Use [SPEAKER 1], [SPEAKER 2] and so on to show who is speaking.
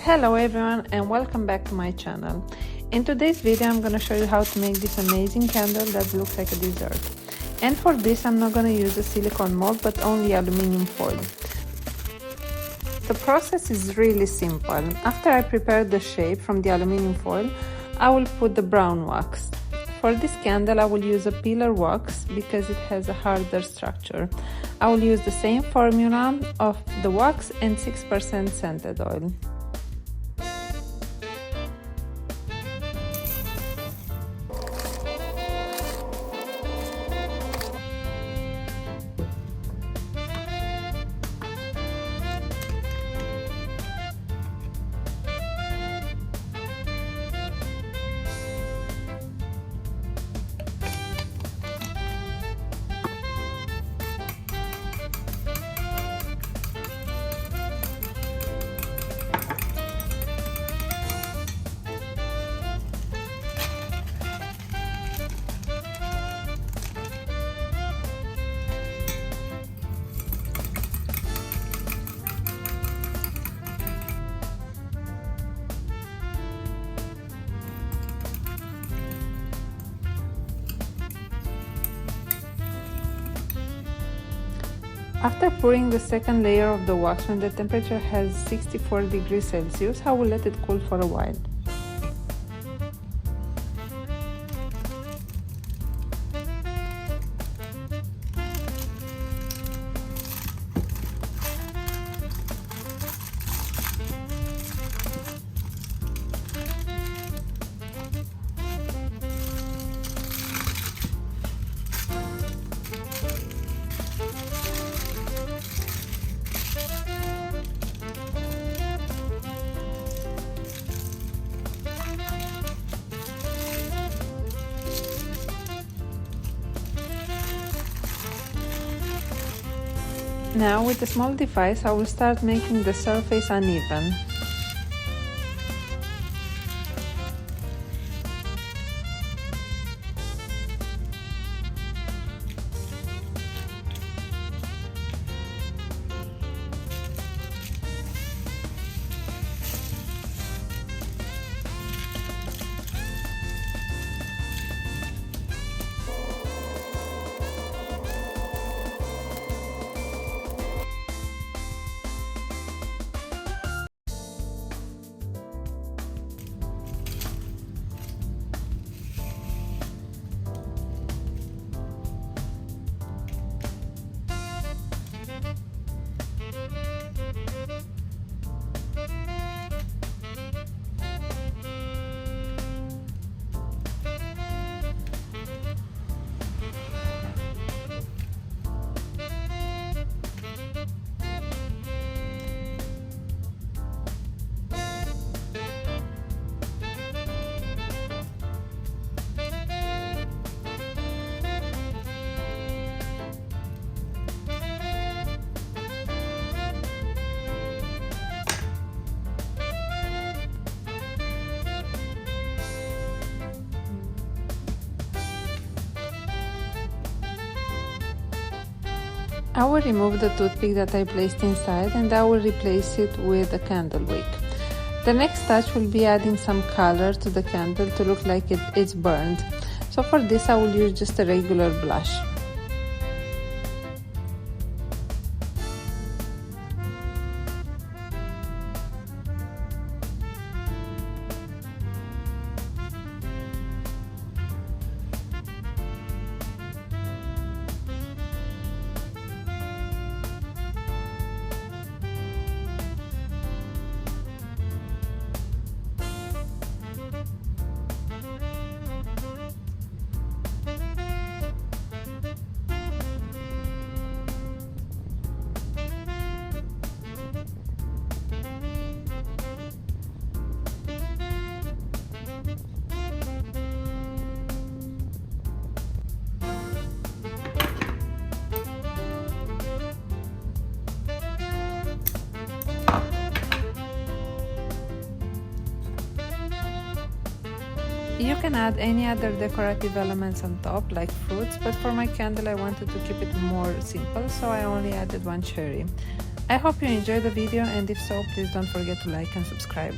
[SPEAKER 1] Hello everyone and welcome back to my channel. In today's video I'm going to show you how to make this amazing candle that looks like a dessert. And for this I'm not going to use a silicone mold but only aluminum foil. The process is really simple. After I prepare the shape from the aluminum foil, I will put the brown wax. For this candle I will use a pillar wax because it has a harder structure. I will use the same formula of the wax and 6% scented oil. After pouring the second layer of the wax when the temperature has 64 degrees Celsius, I will let it cool for a while. Now with a small device I will start making the surface uneven. I will remove the toothpick that I placed inside and I will replace it with a candle wick. The next touch will be adding some color to the candle to look like it's burned. So for this I will use just a regular blush. You can add any other decorative elements on top, like fruits, but for my candle I wanted to keep it more simple, so I only added one cherry. I hope you enjoyed the video, and if so, please don't forget to like and subscribe.